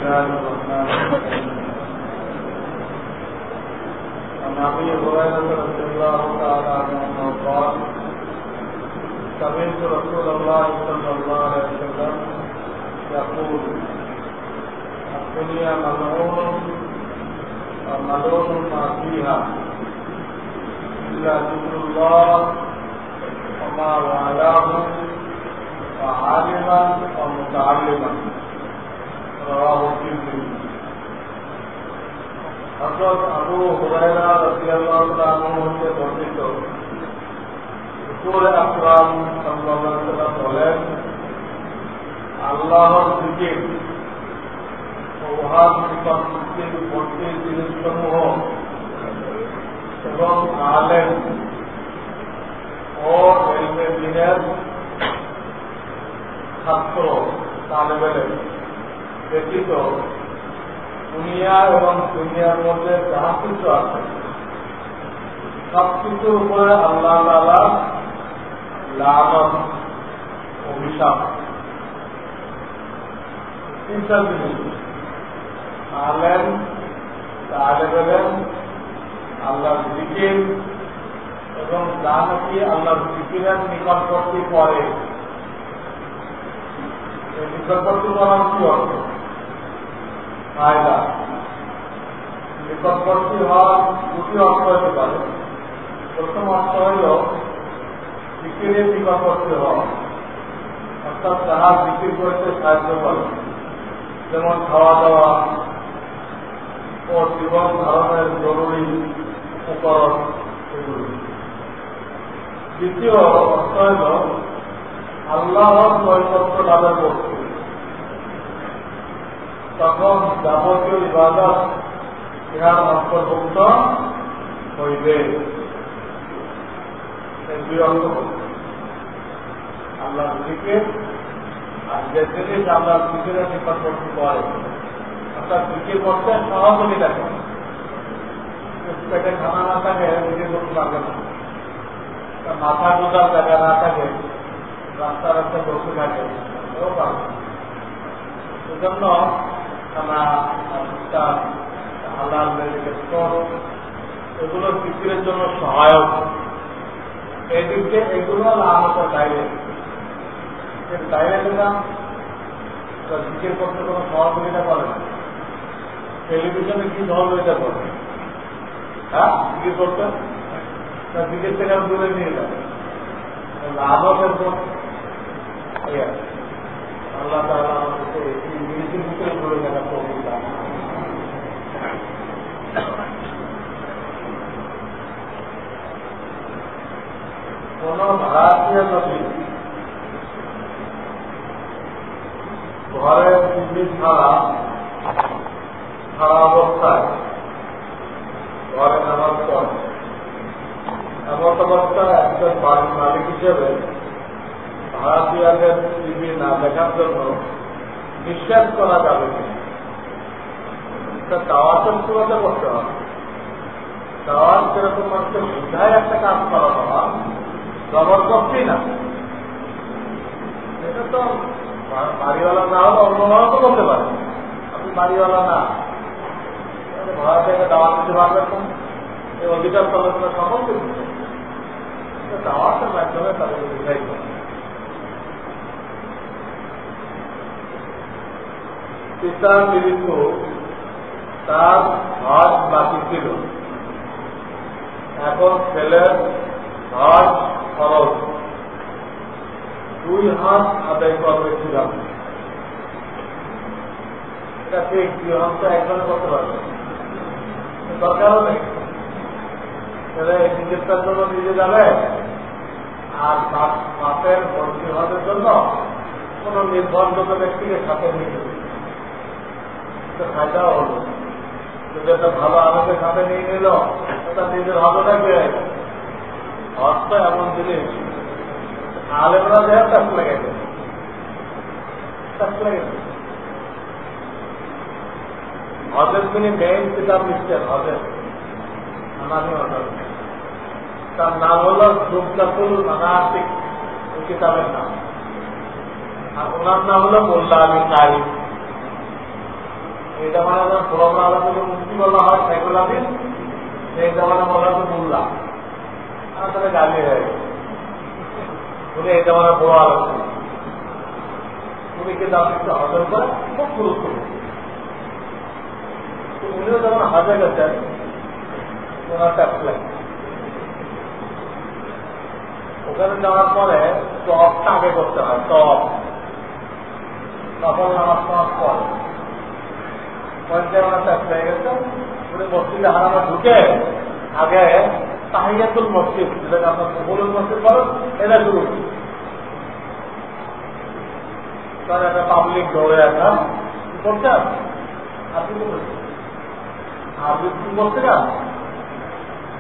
الله الرحمن الرحيم عن أبي هريرة رضي الله تعالى عنه قال سمعت رسول الله صلى الله عليه وسلم يقول الدنيا ملعون وملعون ما فيها إلا ذكر الله وما والاه وعالما ومتعلما رواه الترمذي হযরত আবু হুরায়রা রাদিয়াল্লাহু তাআলা হতে বর্ণিত রাসূল আকরাম সাল্লাল্লাহু আলাইহি ওয়াসাল্লাম বলেন আল্লাহর জিকির ও উহার নিকটবর্তী বর্তী জিনিসসমূহ এবং আলেম ও ইলমে দ্বীনের ছাত্র তালেবে ব্যতীত দুনিয়া এবং দুনিয়ার মধ্যে যাহা কিছু আছে সবকিছুর উপরে আল্লাহ তাআলা লানত অভিশাপ তিনটা জিনিস আলেম তালেবে আল্লাহর জিকির এবং যা নাকি আল্লাহর জিকিরের নিকটবর্তী করে নিকটবর্তী করার কি অর্থ ফায়দা নিকটবর্তী হওয়ার দুটি অর্থ হতে পারে। প্রথম অর্থ হইল জিকিরের নিকটবর্তী হওয়া, অর্থাৎ যাহা জিকির করতে সাহায্য করে, যেমন খাওয়া দাওয়া ও জীবন ধারণের জরুরি উপকরণ এগুলি। দ্বিতীয় অর্থ হইল আল্লাহর নৈকট্য লাভের বস্তু, তখন যাবতীয় ইবাদত ইহার অন্তর্ভুক্ত হইবে। এই দুই অর্থ আল্লাহর জিকির আর যে জিনিস আল্লাহর জিকিরের নিকটবর্তী করে, অর্থাৎ জিকির করতে সহজই দেখে, পেটে খানা না থাকে জিকির করতে পারবে না, মাথা গোজার জায়গা না থাকে, রাস্তা রাস্তায় বসে থাকে, এও পারবে। সেজন্য খানা হালাল মেডিকেল এগুলো জিকিরের জন্য সহায়ক। এই দিকে এগুলো লাগানোর বাইরে বাইরে গেলাম জিকির করতে কোনো সহযোগিতা করে না। টেলিভিশনে কি সহযোগিতা করে? হ্যাঁ, জিকির করতে জিকির থেকে দূরে নিয়ে যাবে। লাভের আল্লাহ তাআলা আমাদেরকে এই জিনিসের ভিতরে করে থাকা প্রবৃত্তি। কোন ভারতীয় নদী ঘরের টিভি ছাড়া অবস্থায় ঘরে নামাজ পড়ে, এমন অবস্থায় একজন বাড়ির মালিক হিসেবে ভারতীয়দের টিভি না দেখার জন্য নিষেধ করা যাবে কিনা? দাওয়াতের সুরতে করতে হবে। দাওয়াত যেরকম মানুষকে বুঝায় একটা কাজ করা হওয়া, জবরদস্তি না। এটা তো বাড়িওয়ালা না হলে অন্যভাবে তো করতে পারে। আপনি বাড়িওয়ালা না, ভাড়া থেকে দাওয়াত দিতে পারবেন না, এই অধিকার তলে তলে সকল কিছু দাওয়াতের মাধ্যমে তাদেরকে বুঝাই করে। পিতা মৃত্যু তার হজ বাকি ছিল, এখন ছেলের হজ খরচ 2 হাত আদায় করবে ছিলাম। এটা ঠিক, 2 হাত তো একজন করতে পারবে, দরকারও নেই। ছেলে চিকিৎসার জন্য নিজে যাবে, আর বাপের ভর্তি হওয়ার জন্য কোন নির্ভরযোগ্য ব্যক্তিকে সাথে নিয়ে যাবে। ফায়দাও হলো, যদি একটা ভালো আলোকে সাথে নিয়ে নিল, এটা নিজের হবে থাকবে। অর্থ এমন জিনিস আলেমরা দেয় কাজ লেগেছে, হজের তিনি মেইন কিতাব লিখছেন, হজের নামানি হজর, তার নাম হল জুমলাতুল মানাসিক, ওই কিতাবের নাম। আর ওনার নাম হল মোল্লা আলী কারি। এই জামানা যখন পুরোনো আলোচনা মুক্তি বলা হয় সাইকোলজি, সেই জামানা বলা হতো মোল্লা। আমার সাথে গালি হয়ে গেছে, উনি এই জামানা বড় আলোচনা, উনি কিন্তু আপনি একটু হজম করে খুব গুরুত্বপূর্ণ। তো উনিও যখন হাজে গেছেন, ওনার ট্যাপলাই ওখানে যাওয়ার পরে টপটা আগে করতে হয়, টপ তখন নামাজ নামাজ পরে পঞ্চায়েত ওনার ট্যাপলাই গেছে। উনি মসজিদে হারামে ঢুকে আগে তাহিয়াতুল মসজিদ, যেটাকে আপনার কবুলুল মসজিদ বলেন, এটা শুরু কারণ একটা পাবলিক দৌড়ে একটা কি করছেন আপনি আপনি কি করছে না,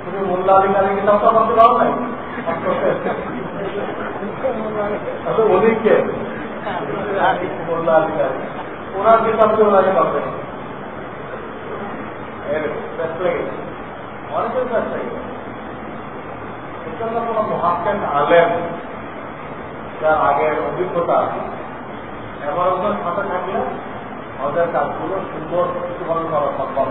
তুমি মোল্লা আলী কালী কিতাবটা করতে পারো নাই ওদিকে মোল্লা আলী কালী ওনার কিতাবকে ওনাকে পারবে না, অনেকের কাছ থেকে এজন্য কোনো মহাক্কেক আলেম যার আগের অভিজ্ঞতা আছে এবার ওদের সাথে থাকলে ওদের কাজগুলো সুন্দর কিছুভাবে করা সম্ভব।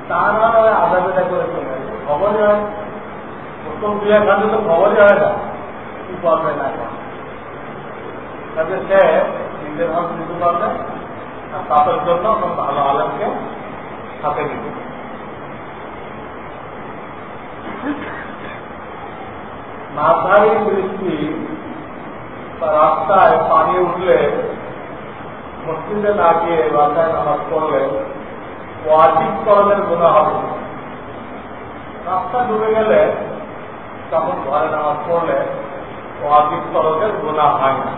তারা আদাবেদা করে চলে আসে, খবরই হয় প্রথম দুই এক ঘন্টা তো খবরই হয় না কি করবে না কাজে সে নিজের হাত নিতে পারবে আর তাদের জন্য ভালো আলেমকে সাথে নিতে। মাঝারি বৃষ্টি রাস্তায় পানি উঠলে মসজিদে না গিয়ে রাস্তায় নামাজ পড়লে ওয়াজিব করণের গুনাহ হবে। রাস্তা ডুবে গেলে তখন ঘরে নামাজ পড়লে ওয়াজিব করণের গুনাহ হয় না,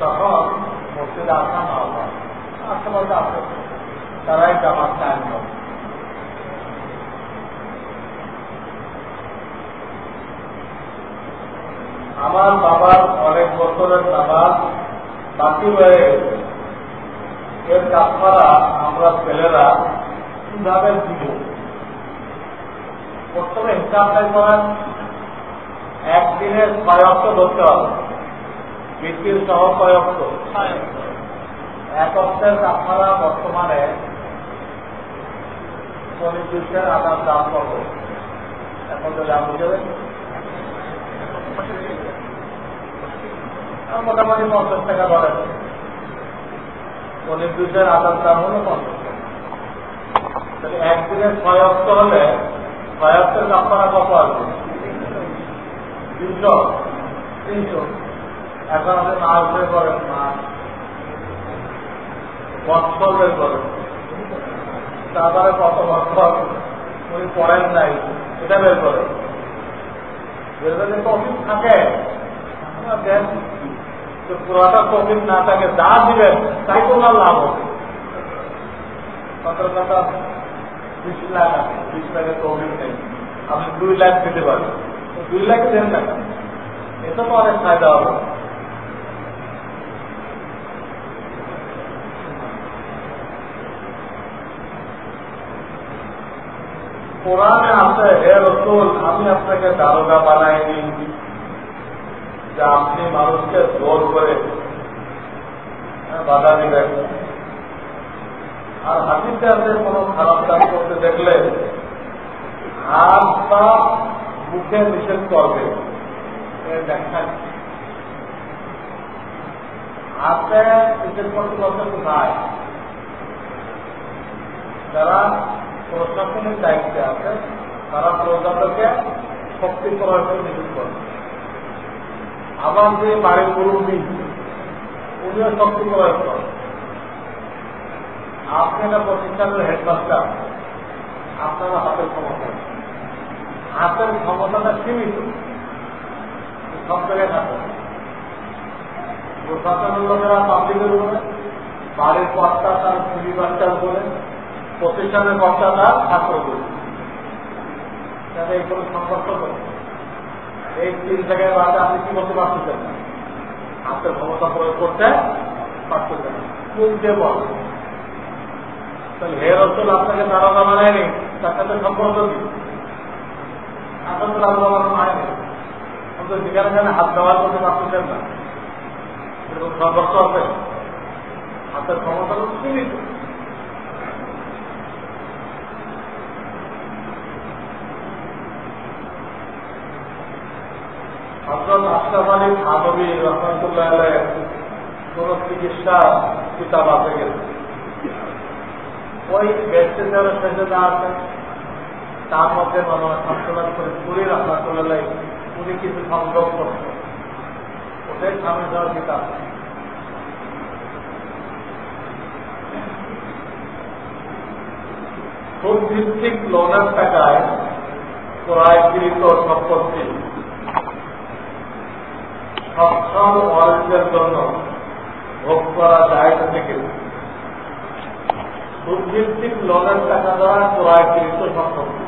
তখন মসজিদে আসা না হয়। আশেপাশে আসে তারাই জামাত কায়েম করে। আমার বাবার অনেক বছরের নামাজ বাকি হয়ে গেছে, এর কাফারা আমরা ছেলেরা কিভাবে দিব? প্রথমে হিসাবটাই করেন, একদিনের 6 অক্ট ধরতে হবে, বৃত্তির সহ 6 অক্ট। 1 অক্টের কাফারা বর্তমানে 40 আদার দাম কত এখন তো দাম বুঝে মোটামুটি 50 টাকা ধরে, 40 আদার দাম হলো 50 টাকা। তাহলে একদিনের 6 অক্ট হলে 6 অক্টের কাফারা কত আসবে? 300। এখন আপনি মাছ বের করেন, মাছ বৎসর বের করেন, তারপরে কত বৎসর উনি পড়েন নাই এটা বের করেন। যদি তফিক থাকে দেন, পুরাটা তফিক না থাকে যা দিবেন তাই তো না লাভ হবে। কত কথা 20 লাখ আছে, 20 লাখের তফিক নেই, আপনি 2 লাখ দিতে পারেন, 2 লাখে দেন টাকা, এটা তো অনেক ফায়দা হবে। কোরআনে আছে, হে রাসূল আমি আপনাকে দারোগা বানাইনি যে আপনি মানুষকে জোর করে বাধা দিবেন। আর হাদিসে আছে কোন খারাপ কাজ করতে দেখলে হাত বা মুখে নিষেধ করবে। দেখেন হাতে নিষেধ করতে করতে কোথায়? যারা প্রশাসনিক দায়িত্বে আছে তারা প্রজাদেরকে শক্তি প্রয়োগ করে নিষেধ করে। আবার যে বাড়ির মুরব্বী উনিও শক্তি প্রয়োগ করেন। আপনি একটা প্রতিষ্ঠানের হেডমাস্টার, আপনারা হাতের ক্ষমতা, হাতের ক্ষমতাটা সীমিত, সব জায়গায় থাকে। প্রশাসনের লোকেরা পাবলিকের উপরে, বাড়ির কর্তা তার স্ত্রী বাচ্চার উপরে, প্রতিষ্ঠানের কর্তা তার ছাত্র উপরে, তাহলে এই কোনো সংঘর্ষ করে এই 3 জায়গায় বাদে আপনি কি করতে পারতেছেন না, হাতের ক্ষমতা প্রয়োগ করতে পারতেছেন না। কোন যে বল তাহলে হে রাসূল আপনাকে দারোগা বানায়নি, তার সাথে সম্পর্ক কি? এখন তো দারোগা বানানো হয়নি, কিন্তু যেখানে হাত ব্যবহার করতে পারতেছেন না, এরকম সংঘর্ষ হবে। হাতের ক্ষমতা সীমিত। সীমিত। হযরত আশরাফ আলী থানভী রাহমাতুল্লাহ আলাইহি কোন চিকিৎসা কিতাব আছে গেছে, ওই বেস্টসেলারের শেষে যা আছে তার মধ্যে মনোনয়ন সংশোধন করে পুরী রাহমাতুল্লাহ উনি কিছু সংযোগ করছেন, ওটাই সামনে যাওয়ার কিতাব। সুদ ভিত্তিক লোনের টাকায় ক্রয়কৃত সম্পত্তি সচ্ছল ওয়ারিসের জন্য ভোগ করা যায় থেকে সুদ ভিত্তিক লোনের টাকা দ্বারা ক্রয়কৃত সম্পত্তি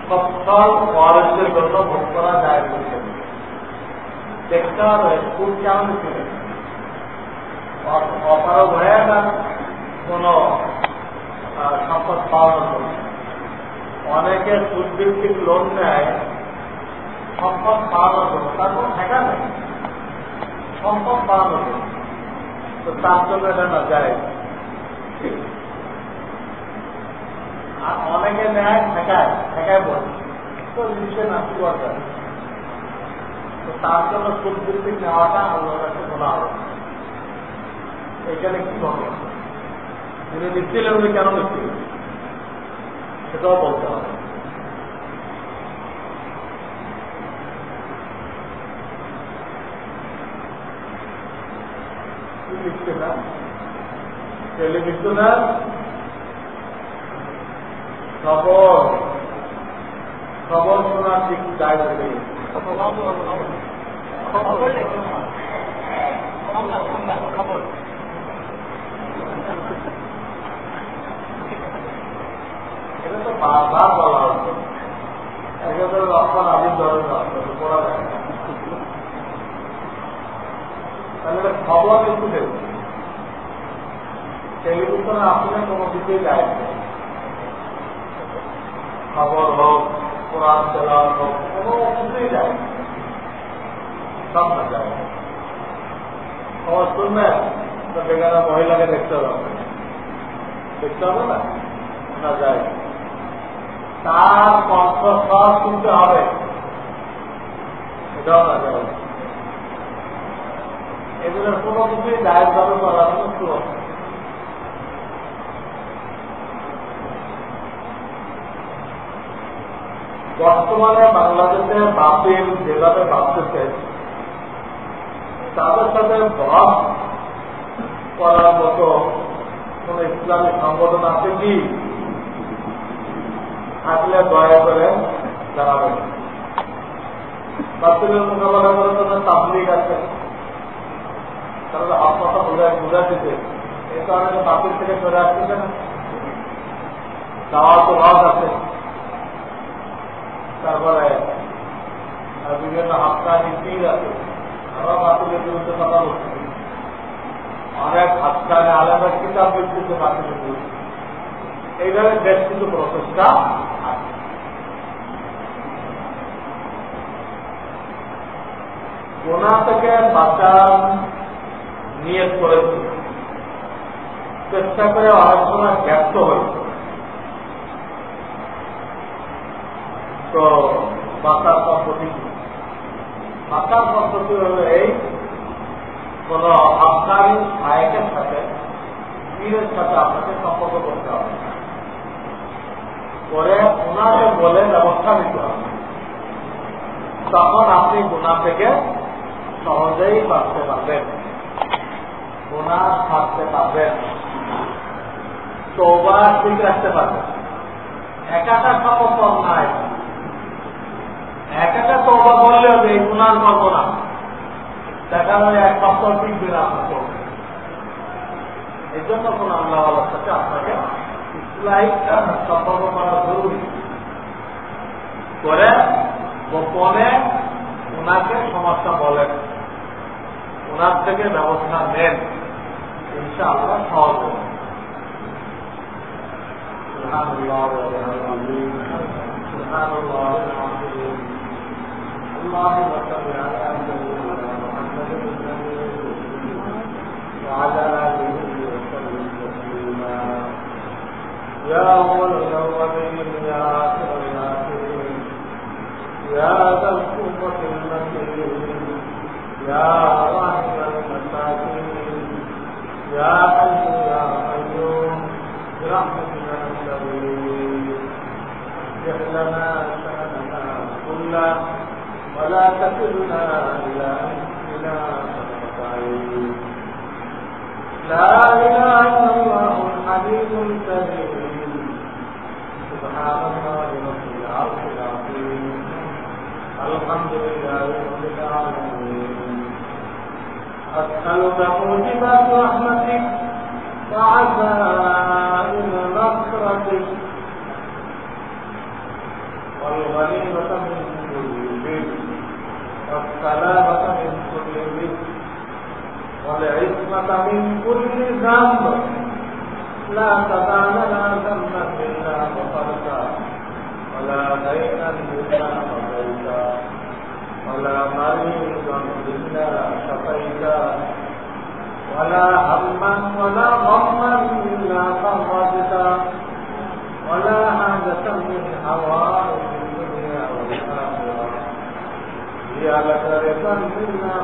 সচ্ছল ওয়ারিসের জন্য ভোগ করা যায় থেকে দেখতে হবে সুদ কেমন ছিল, অপারগ হয়ে না কোন সম্পদ পাওয়ানোর জন্য। অনেকে সুদ ভিত্তিক লোন নেয় সম্পদ পাওয়ানোর জন্য, তার কোনো ঠেকা নেই, সম্পদ পাওয়ানোর জন্য, তো তার জন্য এটা না যায়। আর অনেকে নেয় ঠেকায়, ঠেকায় বলে তো নিচে নাস্তি করা যায়, তো তার জন্য সুদ ভিত্তিক নেওয়াটা আল্লাহর কাছে বলা হবে। এখানে কি হবে, যিনি নিচ্ছিলেন উনি কেন নিচ্ছিলেন সেটাও বলতে হবে। কি লিখছে না ছেলে লিখতো না, খবর খবর শোনার দিক যায় খবর এটা তো বারবার বলা হচ্ছে, একেবারে রক্ষণ আদির ধরে পড়া যায় না, তাহলে খবর একটু দেখুন। টেলিভিশনে আপনার কোনো কিছুই যায় না, খবর হোক, কোরআন তেলাওয়াত হোক, কোনো কিছুই যায় না, সব না যায়। খবর শুনবেন তো বেগানা মহিলাকে দেখতে হবে, দেখতে হবে না, না যায়, তার কণ্ঠস্বর শুনতে হবে, এটাও না যায়। এগুলোর কোনো কিছুই দায়ভাবে করার মতো। বর্তমানে বাংলাদেশে বাতিল যেভাবে ভাবতেছে তাদের সাথে বধ করার মতো কোন ইসলামী সংগঠন আছে কি? থাকলে দয়া করে জানাবেন। বাতিলের মোকাবেলা করার জন্য তাবলীগ আছে, তাহলে আপনারা বোঝা দিতে এই কারণে বাতিল থেকে সরে আসতেছে না, দাওয়াত ওয়াজ আছে, তারপরে বিভিন্ন হাক্কানি পীর আছে, তারা বাতিলের বিরুদ্ধে কথা বলছে, অনেক হাক্কানি আলেমরা কিতাব লিখতেছে বাতিলের বিরুদ্ধে। এইভাবে বেশ কিছু প্রচেষ্টা আছে। গুনাহ থেকে বাঁচার নিয়ত করেছে, চেষ্টা করে অনেক সময় ব্যর্থ হয়েছে, তো বাঁচার পদ্ধতি বাঁচার পদ্ধতি হল এই, কোন আফগানি শায়েখের সাথে পীরের সাথে আপনাকে সম্পর্ক করতে হবে, করে ওনাকে বলে ব্যবস্থা নিতে হবে, তখন আপনি গুনাহ থেকে সহজেই বাঁচতে পারবেন, গুনাহ ছাড়তে পারবেন, তওবা ঠিক রাখতে পারবেন। একাটা সম্ভব নাই, একাটা তওবা করলেও এই গুনাহ করব না, দেখা যায় এক সপ্তাহ টিকবে না আপনার করবে। এই জন্য কোন আল্লাহওয়ালার সাথে আপনাকে ইসলামিক সম্পর্ক করা জরুরি, করে গোপনে ওনাকে সমস্যা বলেন, ওনার থেকে ব্যবস্থা নেন, ইনশাআল্লাহ সহজ হবে। সুবহানাল্লাহ ওয়া বিহামদিহি সুবহানাল্লাহ আল্লাহুম্মা সাল্লি আলা মুহাম্মাদ ওয়া আলা আলিহি ওয়া يا أول الأولين يا آخر الآخرين يا ذا القوة المتين يا راحم المساكين يا حي يا قيوم برحمتك نستغيث اصلح لنا شأننا كله ولا تكلنا إلى أنفسنا طرفة عين لا إله إلا الله الحليم الكريم سبحان الله رب العرش العظيم الحمد لله رب العالمين أسألك موجبات رحمتك وعزائم مغفرتك والغنيمة من كل بر والسلامة من كل بر والعصمة من كل ذنب لا تدع لنا ذنبا إلا غفرته ولا دينا إلا قضيته ولا مريضا إلا شفيته ولا هما ولا غما إلا فرجته ولا حاجة من حوائج الدنيا والآخرة هي لك رضا منا